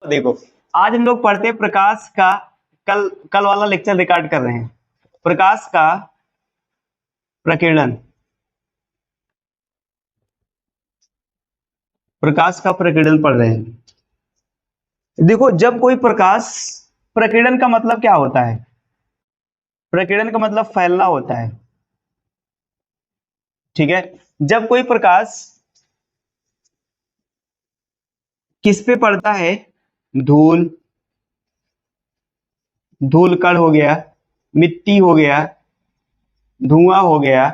देखो, आज हम लोग पढ़ते हैं प्रकाश का, कल कल वाला लेक्चर रिकॉर्ड कर रहे हैं, प्रकाश का प्रकीर्णन। प्रकाश का प्रकीर्णन पढ़ रहे हैं। देखो, जब कोई प्रकाश, प्रकीर्णन का मतलब क्या होता है? प्रकीर्णन का मतलब फैलना होता है, ठीक है। जब कोई प्रकाश किस पे पड़ता है? धूल, धूल कण हो गया, मिट्टी हो गया, धुआं हो गया,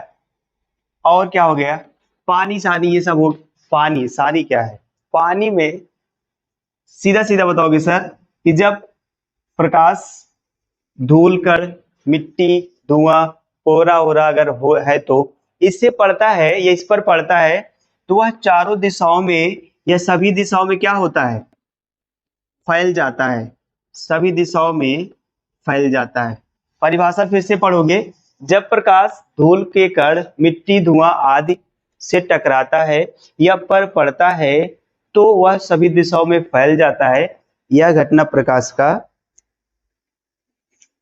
और क्या हो गया? पानी सानी, ये सब हो। पानी सानी क्या है? पानी में सीधा सीधा बताओगे सर कि जब प्रकाश धूल कण, मिट्टी, धुआं, कोहरा ओरा अगर हो है तो इससे पड़ता है या इस पर पड़ता है तो वह चारों दिशाओं में या सभी दिशाओं में क्या होता है? फैल जाता है। सभी दिशाओं में फैल जाता है। परिभाषा फिर से पढ़ोगे, जब प्रकाश धूल के कण, मिट्टी, धुआं आदि से टकराता है या पर पड़ता है तो वह सभी दिशाओं में फैल जाता है। यह घटना प्रकाश का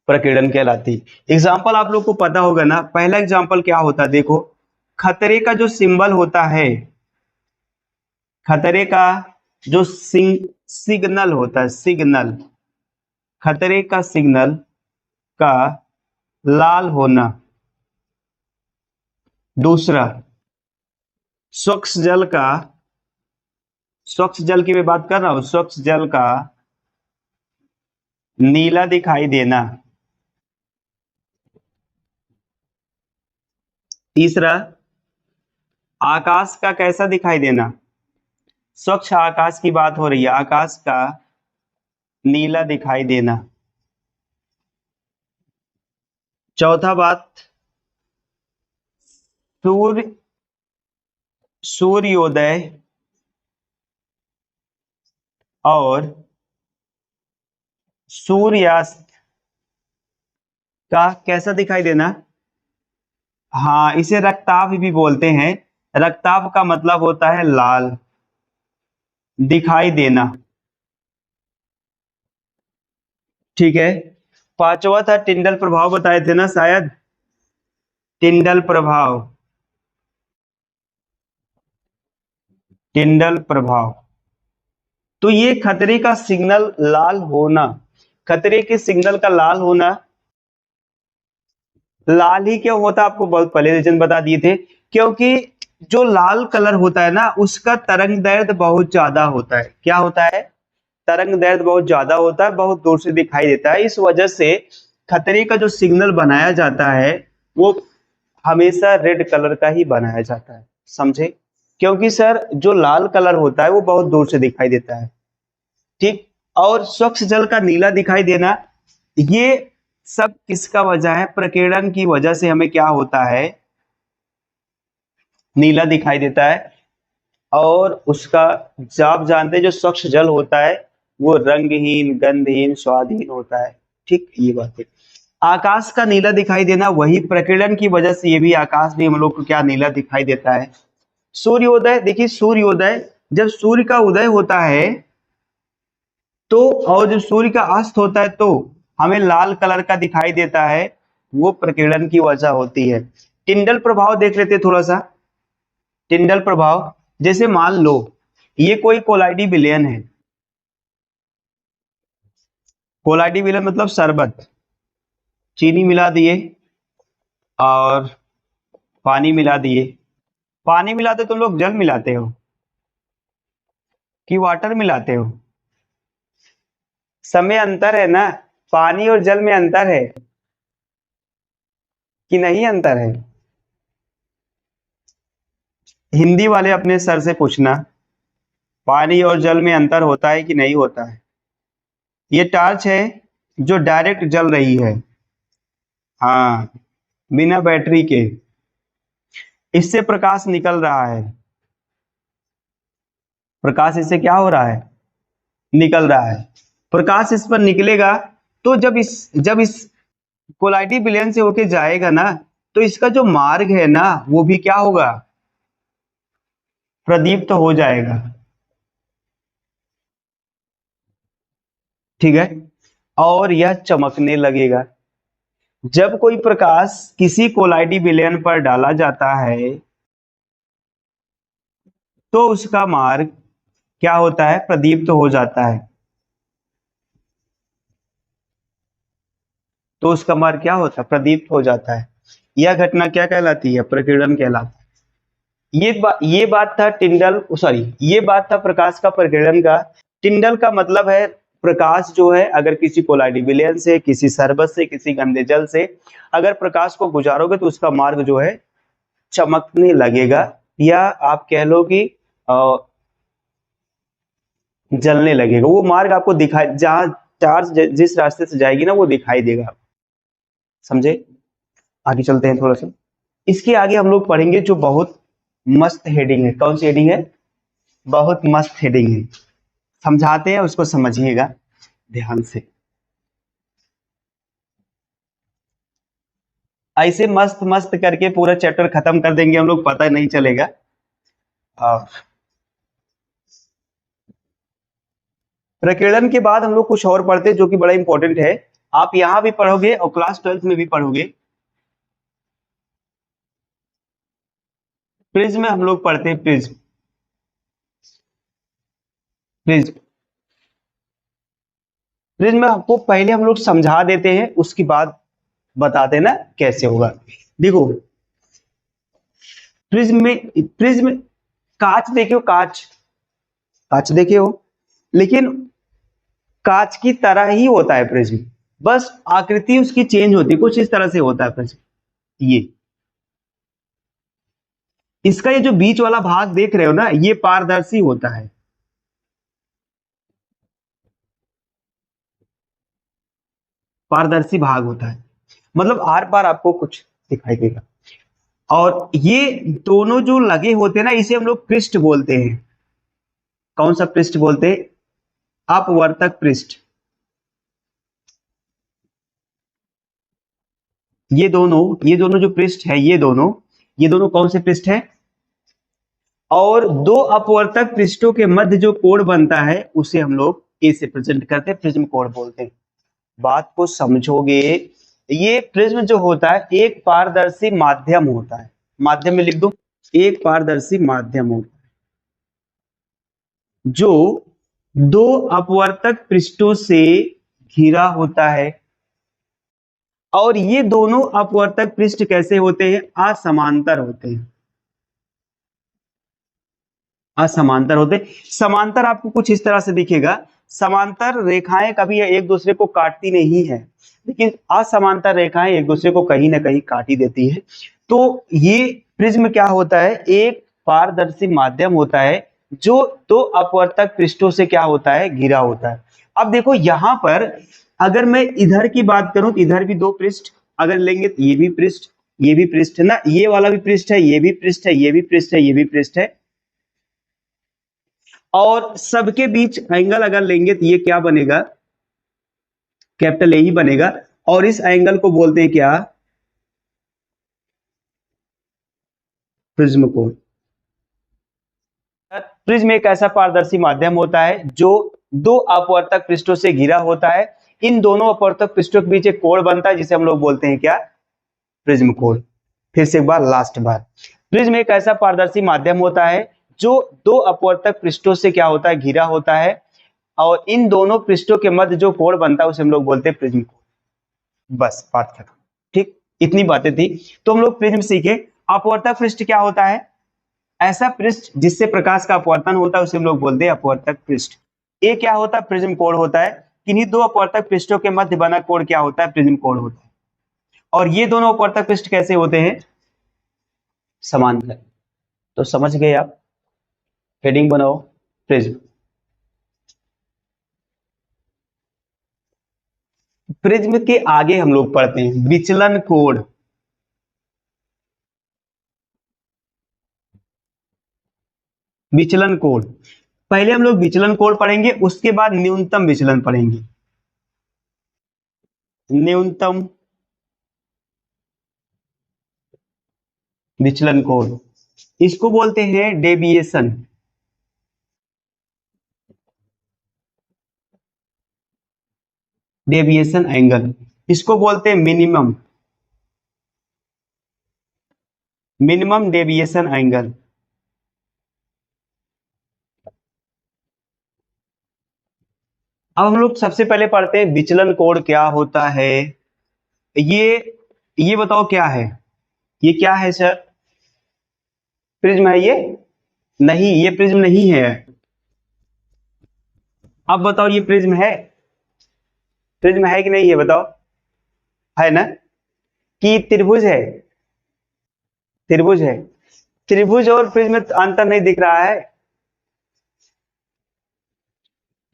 प्रकीर्णन कहलाती। एग्जाम्पल आप लोग को पता होगा ना। पहला एग्जाम्पल क्या होता है? देखो, खतरे का जो सिंबल होता है, खतरे का जो सिग्नल होता है, सिग्नल, खतरे का सिग्नल का लाल होना। दूसरा, स्वच्छ जल का, स्वच्छ जल की मैं बात कर रहा हूं, स्वच्छ जल का नीला दिखाई देना। तीसरा, आकाश का कैसा दिखाई देना? स्वच्छ आकाश की बात हो रही है, आकाश का नीला दिखाई देना। चौथा बात, सूर्य, सूर्योदय और सूर्यास्त का कैसा दिखाई देना? हाँ, इसे रक्ताभ भी बोलते हैं। रक्ताभ का मतलब होता है लाल दिखाई देना, ठीक है। पांचवा था टिंडल प्रभाव, बताए थे ना शायद, टिंडल प्रभाव, टिंडल प्रभाव। तो ये खतरे का सिग्नल लाल होना, खतरे के सिग्नल का लाल होना, लाल ही क्यों होता? आपको बहुत पहले रीजन बता दिए थे, क्योंकि जो लाल कलर होता है ना, उसका तरंग दैर्ध्य बहुत ज्यादा होता है। क्या होता है? तरंग दैर्ध्य बहुत ज्यादा होता है, बहुत दूर से दिखाई देता है। इस वजह से खतरे का जो सिग्नल बनाया जाता है वो हमेशा रेड कलर का ही बनाया जाता है, समझे? क्योंकि सर जो लाल कलर होता है वो बहुत दूर से दिखाई देता है, ठीक। और स्वच्छ जल का नीला दिखाई देना, ये सब किसका वजह है? प्रकीर्णन की वजह से हमें क्या होता है? नीला दिखाई देता है। और उसका, आप जानते हैं जो स्वच्छ जल होता है वो रंगहीन, गंधहीन, स्वादहीन होता है, ठीक। ये बात है। आकाश का नीला दिखाई देना, वही प्रकीर्णन की वजह से ये भी आकाश भी हम लोग को क्या नीला दिखाई देता है। सूर्योदय, देखिए सूर्योदय, जब सूर्य का उदय होता है तो, और जब सूर्य का अस्त होता है तो हमें लाल कलर का दिखाई देता है, वो प्रकीर्णन की वजह होती है। टिंडल प्रभाव देख लेते थोड़ा सा। टिंडल प्रभाव, जैसे मान लो ये कोई कोलाइडी विलयन है। कोलाइडी विलयन मतलब शरबत, चीनी मिला दिए और पानी मिला दिए। पानी मिलाते तुम लोग जल मिलाते हो कि वाटर मिलाते हो? समय अंतर है ना, पानी और जल में अंतर है कि नहीं अंतर है? हिंदी वाले अपने सर से पूछना, पानी और जल में अंतर होता है कि नहीं होता है? ये टॉर्च है जो डायरेक्ट जल रही है, हाँ, बिना बैटरी के। इससे प्रकाश निकल रहा है, प्रकाश इससे क्या हो रहा है? निकल रहा है। प्रकाश इस पर निकलेगा तो जब इस कोलाइडी विलयन से होके जाएगा ना, तो इसका जो मार्ग है ना वो भी क्या होगा? प्रदीप्त हो जाएगा। ठीक है, और यह चमकने लगेगा। जब कोई प्रकाश किसी कोलाइडी विलयन पर डाला जाता है तो उसका मार्ग क्या होता है? प्रदीप्त हो जाता है। तो उसका मार्ग क्या होता है? प्रदीप्त हो जाता है। यह घटना क्या कहलाती है? प्रकीर्णन कहलाती है। ये बात था टिंडल, सॉरी, ये बात था प्रकाश का प्रकीर्णन का। टिंडल का मतलब है प्रकाश जो है अगर किसी कोलाइडी विलयन से, किसी शरबत से, किसी गंदे जल से अगर प्रकाश को गुजारोगे तो उसका मार्ग जो है चमकने लगेगा, या आप कह लो कि जलने लगेगा। वो मार्ग आपको दिखाई, जहां चार्ज जिस रास्ते से जाएगी ना वो दिखाई देगा। समझे? आगे चलते हैं थोड़ा सा। इसके आगे हम लोग पढ़ेंगे जो बहुत मस्त हेडिंग है। कौन सी हेडिंग है? बहुत मस्त हेडिंग है। समझाते हैं, उसको समझिएगा ध्यान से। ऐसे मस्त मस्त करके पूरा चैप्टर खत्म कर देंगे हम लोग, पता नहीं चलेगा। और प्रकीर्णन के बाद हम लोग कुछ और पढ़ते हैं जो कि बड़ा इंपॉर्टेंट है। आप यहां भी पढ़ोगे और क्लास 12 में भी पढ़ोगे। प्रिज्म में हम लोग पढ़ते हैं, प्रिज्म। प्रिज्म प्रिज्म में आपको पहले हम लोग समझा देते हैं, उसके बाद बताते हैं ना कैसे होगा। देखो, प्रिज्म कांच देखे हो? कांच, कांच देखे हो? लेकिन कांच की तरह ही होता है प्रिज्म, बस आकृति उसकी चेंज होती है, कुछ इस तरह से होता है प्रिज्म। ये इसका ये जो बीच वाला भाग देख रहे हो ना, ये पारदर्शी होता है। पारदर्शी भाग होता है, मतलब आर पार आपको कुछ दिखाई देगा। और ये दोनों जो लगे होते हैं ना, इसे हम लोग पृष्ठ बोलते हैं। कौन सा पृष्ठ बोलते हैं? अपवर्तक पृष्ठ। ये दोनों जो पृष्ठ है, ये दोनों कौन से पृष्ठ है? और दो अपवर्तक पृष्ठों के मध्य जो कोण बनता है उसे हम लोग ए से प्रेजेंट करते हैं, प्रिज्म कोण बोलते हैं। बात को समझोगे, ये प्रिज्म जो होता है एक पारदर्शी माध्यम होता है। माध्यम में लिख दो, एक पारदर्शी माध्यम होता है जो दो अपवर्तक पृष्ठों से घिरा होता है। और ये दोनों अपवर्तक पृष्ठ कैसे होते हैं? असमांतर होते हैं। असमांतर होते हैं। समांतर आपको कुछ इस तरह से दिखेगा। समांतर रेखाएं कभी एक दूसरे को काटती नहीं है, लेकिन असमांतर रेखाएं एक दूसरे को कहीं ना कहीं काट ही देती है। तो ये प्रिज्म क्या होता है? एक पारदर्शी माध्यम होता है जो दो अपवर्तक पृष्ठों से क्या होता है? घिरा होता है। अब देखो यहां पर अगर मैं इधर की बात करूं तो इधर भी दो पृष्ठ अगर लेंगे तो ये भी पृष्ठ, ये भी पृष्ठ है ना, ये वाला भी पृष्ठ है, ये भी पृष्ठ है, ये भी पृष्ठ है, ये भी पृष्ठ है। और सबके बीच एंगल अगर लेंगे तो ये क्या बनेगा? कैपिटल ए ही बनेगा। और इस एंगल को बोलते हैं क्या? प्रिज्म कोण। प्रिज्म एक ऐसा पारदर्शी माध्यम होता है जो दो अपवर्तक पृष्ठों से घिरा होता है। इन दोनों अपवर्तक पृष्ठों के बीच एक कोण बनता है जिसे हम लोग बोलते हैं क्या? प्रिज्म कोण। फिर से एक बार, लास्ट बार, प्रिज्म एक ऐसा पारदर्शी माध्यम होता है जो दो अपवर्तक पृष्ठों से क्या होता है? घिरा होता है। और इन दोनों पृष्ठों के मध्य जो कोण बनता है उसे हम लोग बोलते हैं प्रिज्म कोण। बस बात खत्म। ठीक, इतनी बातें थी। तो हम लोग प्रिज्म सीखे। अपवर्तक पृष्ठ क्या होता है? ऐसा पृष्ठ जिससे प्रकाश का अपवर्तन होता है उसे हम लोग बोलते हैं अपवर्तक पृष्ठ। ये क्या होता है? प्रिज्म कोण होता है। किन्हीं दो अपवर्तक पृष्ठों के मध्य बना कोण क्या होता है? प्रिज्म कोण होता है। और ये दोनों अपवर्तक पृष्ठ कैसे होते हैं? समांतर। तो समझ गए आप? हेडिंग बनाओ, प्रिज्म। प्रिज्म के आगे हम लोग पढ़ते हैं विचलन कोण। विचलन कोण, पहले हम लोग विचलन कोण पढ़ेंगे, उसके बाद न्यूनतम विचलन पढ़ेंगे। न्यूनतम विचलन कोण, इसको बोलते हैं डेविएशन। डेविएशन एंगल, इसको बोलते हैं मिनिमम, मिनिमम डेविएशन एंगल। अब हम लोग सबसे पहले पढ़ते हैं विचलन कोण क्या होता है। ये ये बताओ क्या है, ये क्या है सर? प्रिज्म है ये? नहीं, ये प्रिज्म नहीं है। अब बताओ ये प्रिज्म है? प्रिज्म है कि नहीं है बताओ? है ना? कि त्रिभुज है? त्रिभुज है। त्रिभुज और प्रिज्म में अंतर नहीं दिख रहा है?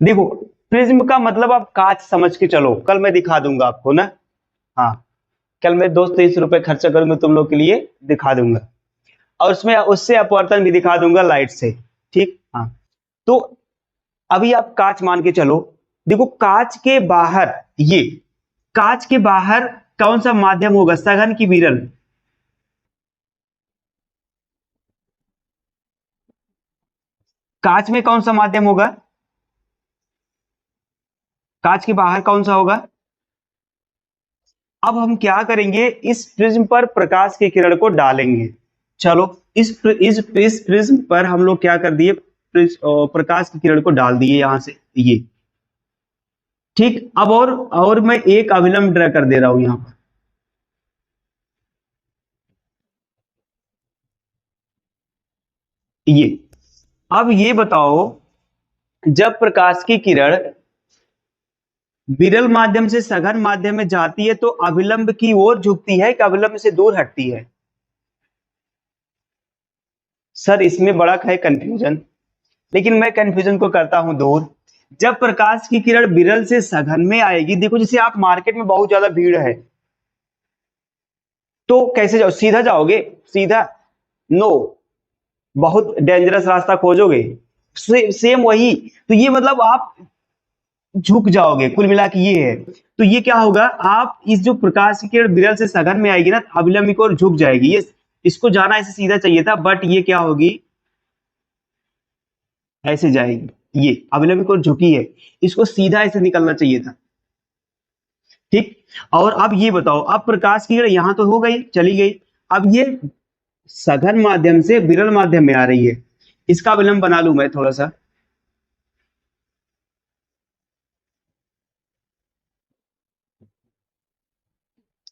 देखो, प्रिज्म का मतलब आप कांच समझ के चलो, कल मैं दिखा दूंगा आपको ना। हाँ, कल मैं 230 रुपए खर्चा करूंगा तुम लोग के लिए, दिखा दूंगा। और उसमें उससे अपवर्तन भी दिखा दूंगा लाइट से। ठीक, हाँ। तो अभी आप कांच मान के चलो। देखो, कांच के बाहर, ये कांच के बाहर कौन सा माध्यम होगा, सघन की विरल? कांच में कौन सा माध्यम होगा? कांच के बाहर कौन सा होगा? अब हम क्या करेंगे, इस प्रिज्म पर प्रकाश की किरण को डालेंगे। चलो, इस प्रिज्म पर हम लोग क्या कर दिए, प्रकाश की किरण को डाल दिए यहां से, ये। ठीक, अब और मैं एक अभिलंब ड्रा कर दे रहा हूं यहां पर, ये। अब ये बताओ, जब प्रकाश की किरण विरल माध्यम से सघन माध्यम में जाती है तो अभिलंब की ओर झुकती है कि अभिलंब से दूर हटती है? सर, इसमें बड़ा है कंफ्यूजन, लेकिन मैं कंफ्यूजन को करता हूं दूर। जब प्रकाश की किरण विरल से सघन में आएगी, देखो जैसे आप मार्केट में बहुत ज्यादा भीड़ है, तो कैसे जाओ, सीधा जाओगे? सीधा? नो, बहुत डेंजरस रास्ता खोजोगे। सेम वही। तो ये मतलब आप झुक जाओगे, कुल मिला के ये है। तो ये क्या होगा, आप इस जो प्रकाश की किरण विरल से सघन में आएगी ना, अभिलंब की ओर झुक जाएगी। ये इसको जाना ऐसे सीधा चाहिए था, बट ये क्या होगी, ऐसे जाएगी। ये अभिलंब की ओर झुकी है, इसको सीधा ऐसे निकलना चाहिए था। ठीक। और अब ये बताओ, अब प्रकाश की किरण यहां तो हो गई, चली गई। अब ये सघन माध्यम से विरल माध्यम में आ रही है, इसका अभिलंब बना लूं मैं थोड़ा सा।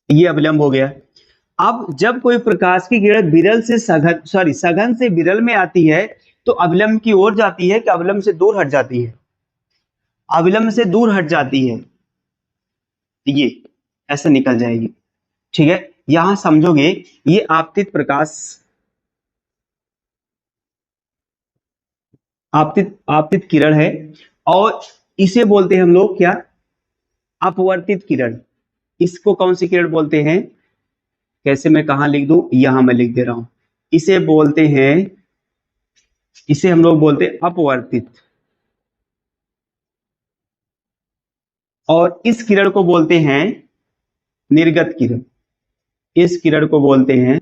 ये अभिलंब हो गया। अब जब कोई प्रकाश की किरण विरल से सघन, सॉरी, सघन से विरल में आती है, तो अभिलंब की ओर जाती है कि अभिलंब से दूर हट जाती है? अभिलंब से दूर हट जाती है, ये ऐसे निकल जाएगी। ठीक है, यहां समझोगे, ये आपतित प्रकाश, आपतित आपतित किरण है, और इसे बोलते हैं हम लोग क्या, अपवर्तित किरण। इसको कौन सी किरण बोलते हैं? कैसे, मैं कहां लिख दूं, यहां मैं लिख दे रहा हूं। इसे बोलते हैं, इसे हम लोग बोलते हैं अपवर्तित, और इस किरण को बोलते हैं निर्गत किरण। इस किरण को बोलते हैं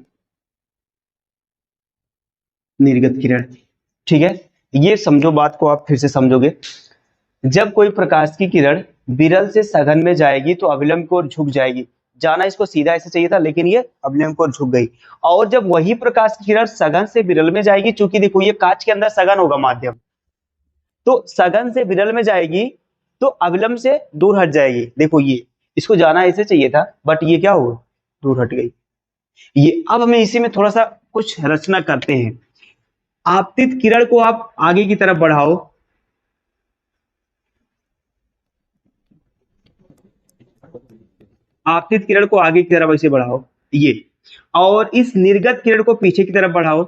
निर्गत किरण। ठीक है, ये समझो बात को, आप फिर से समझोगे। जब कोई प्रकाश की किरण विरल से सघन में जाएगी तो अभिलंब की ओर झुक जाएगी। जाना इसको सीधा ऐसे चाहिए था, लेकिन ये अभिलंब की ओर झुक गई। और जब वही प्रकाश की किरण सघन से विरल में जाएगी, चूंकि देखो ये कांच के अंदर सघन होगा माध्यम, तो सघन से विरल में जाएगी तो अभिलंब से दूर हट जाएगी। देखो ये, इसको जाना ऐसे चाहिए था, बट ये क्या हुआ, दूर हट गई। ये, अब हमें इसी में थोड़ा सा कुछ रचना करते हैं। आपतित किरण को आप आगे की तरफ बढ़ाओ, आपतित किरण को आगे की तरफ ऐसे बढ़ाओ, ये। और इस निर्गत किरण को पीछे की तरफ बढ़ाओ,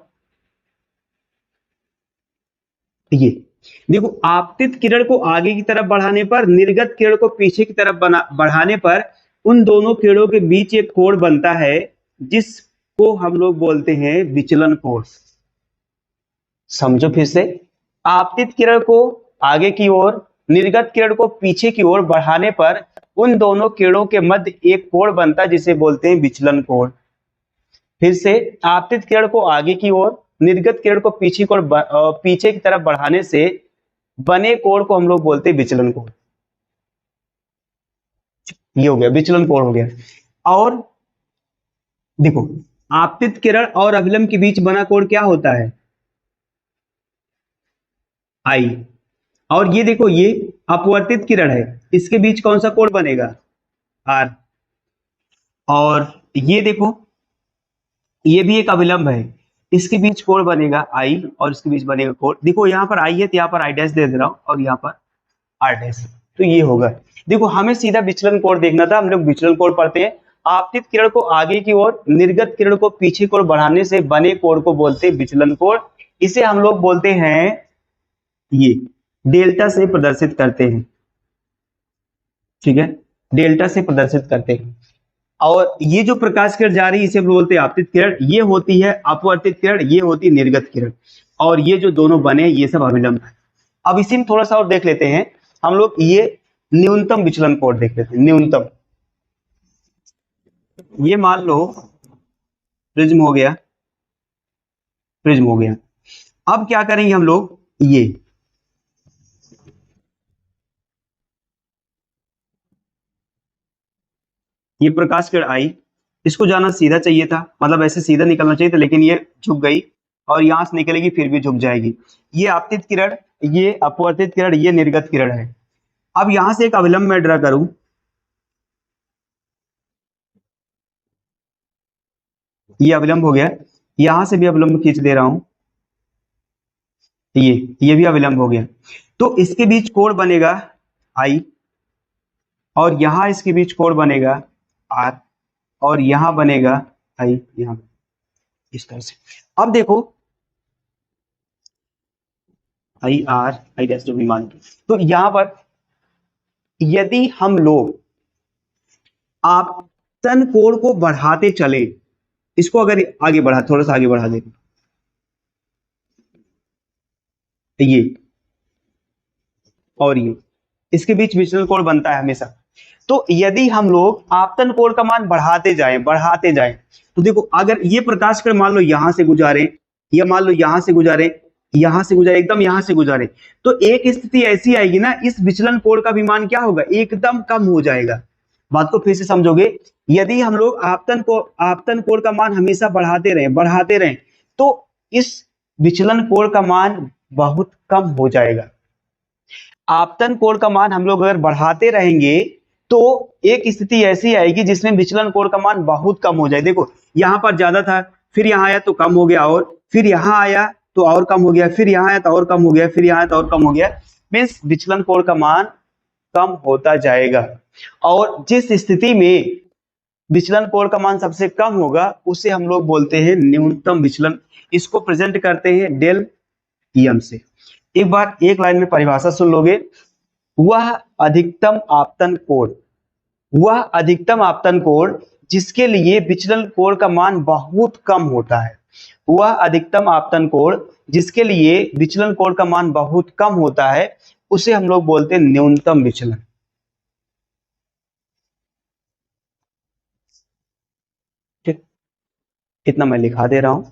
ये। देखो, आपतित किरण को आगे की तरफ बढ़ाने पर, निर्गत किरण को पीछे की तरफ बढ़ाने पर, उन दोनों किरणों के बीच एक कोण बनता है, जिसको हम लोग बोलते हैं विचलन कोण। समझो फिर से, आपतित किरण को आगे की ओर, निर्गत किरण को पीछे की ओर बढ़ाने पर उन दोनों किरणों के मध्य एक कोण बनता है, जिसे बोलते हैं विचलन कोण। फिर से, आपतित किरण को आगे की ओर, निर्गत किरण को पीछे की तरफ बढ़ाने से बने कोण को हम लोग बोलते हैं विचलन कोण। ये हो गया विचलन कोण हो गया। और देखो आपतित किरण और अभिलंब के बीच बना कोण क्या होता है, आई। और ये देखो ये अपवर्तित किरण है, इसके बीच कौन सा कोण बनेगा, आर। और ये देखो ये भी एक अभिलंब है, इसके बीच कोण बनेगा आई और इसके बीच बनेगा कोण। देखो यहाँ पर आई है तो यहाँ पर आई डैश दे दे रहा हूं और यहाँ पर आर डैश, तो ये होगा। देखो हमें सीधा विचलन कोण देखना था, हम लोग विचलन कोण पढ़ते हैं। आपतित किरण को आगे की ओर, निर्गत किरण को पीछे की ओर बढ़ाने से बने कोण को बोलते हैं विचलन कोण। इसे हम लोग बोलते हैं, ये डेल्टा से प्रदर्शित करते हैं, ठीक है, डेल्टा से प्रदर्शित करते हैं। और ये जो प्रकाश किरण जा रही है इसे हम बोलते हैं आपतित किरण, ये होती है अपवर्तित किरण, ये होती है निर्गत किरण, और ये जो दोनों बने ये सब अभिलंब है। अब इसी में थोड़ा सा और देख लेते हैं हम लोग, ये न्यूनतम विचलन कोण देख लेते हैं, न्यूनतम। ये मान लो प्रिज्म हो गया, प्रिज्म हो गया। अब क्या करेंगे हम लोग, ये प्रकाश किरण आई, इसको जाना सीधा चाहिए था, मतलब ऐसे सीधा निकलना चाहिए था, लेकिन ये झुक गई और यहां से निकलेगी फिर भी झुक जाएगी। ये आपतित किरण, ये अपवर्तित किरण, ये निर्गत किरण है। अब यहां से एक अभिलंब मैं ड्रा करूं, ये अभिलंब हो गया, यहां से भी अभिलंब खींच दे रहा हूं, ये भी अभिलंब हो गया। तो इसके बीच कोण बनेगा आई, और यहां इसके बीच कोण बनेगा आर, और यहां बनेगा आई, यहां इस तरह से। अब देखो आई आर आई डैश जो भी मान, तो यहां पर यदि हम लोग आपतन कोण को बढ़ाते चले, इसको अगर आगे बढ़ा, थोड़ा सा आगे बढ़ा दे, ये और ये, इसके बीच विचलन कोण बनता है हमेशा। तो यदि हम लोग आपतन कोण का मान बढ़ाते जाएं, बढ़ाते जाएं, तो देखो अगर ये प्रकाश किरण मान लो यहां से गुजारे, या मान लो यहां से गुजारे, यहां से गुजारे, एकदम यहां से गुजारे, तो एक स्थिति ऐसी आएगी ना, इस विचलन कोण का भी मान क्या होगा, एकदम कम हो जाएगा। बात को फिर से समझोगे, यदि हम लोग आपतन कोण का मान हमेशा बढ़ाते रहे, बढ़ाते रहे, तो इस विचलन कोण का मान बहुत कम हो जाएगा। आपतन कोण का मान हम लोग अगर बढ़ाते रहेंगे तो एक स्थिति ऐसी आएगी जिसमें विचलन कोण का मान बहुत कम हो जाए। देखो यहां पर ज्यादा था, फिर यहां आया तो कम हो गया, और फिर यहां आया तो और कम हो गया, फिर यहां आया तो और कम हो गया, फिर यहां आया तो और कम हो गया, मीन्स विचलन कोण का मान कम होता जाएगा। और जिस स्थिति में विचलन कोण का मान सबसे कम होगा उसे हम लोग बोलते हैं न्यूनतम विचलन। इसको प्रेजेंट करते हैं डेल EM से। एक बार एक लाइन में परिभाषा सुन लोगे, वह अधिकतम आपतन कोण, वह अधिकतम आपतन कोण जिसके लिए विचलन कोण का मान बहुत कम होता है, वह अधिकतम आपतन कोण जिसके लिए विचलन कोण का मान बहुत कम होता है, उसे हम लोग बोलते हैं न्यूनतम विचलन। ठीक, इतना मैं लिखा दे रहा हूं।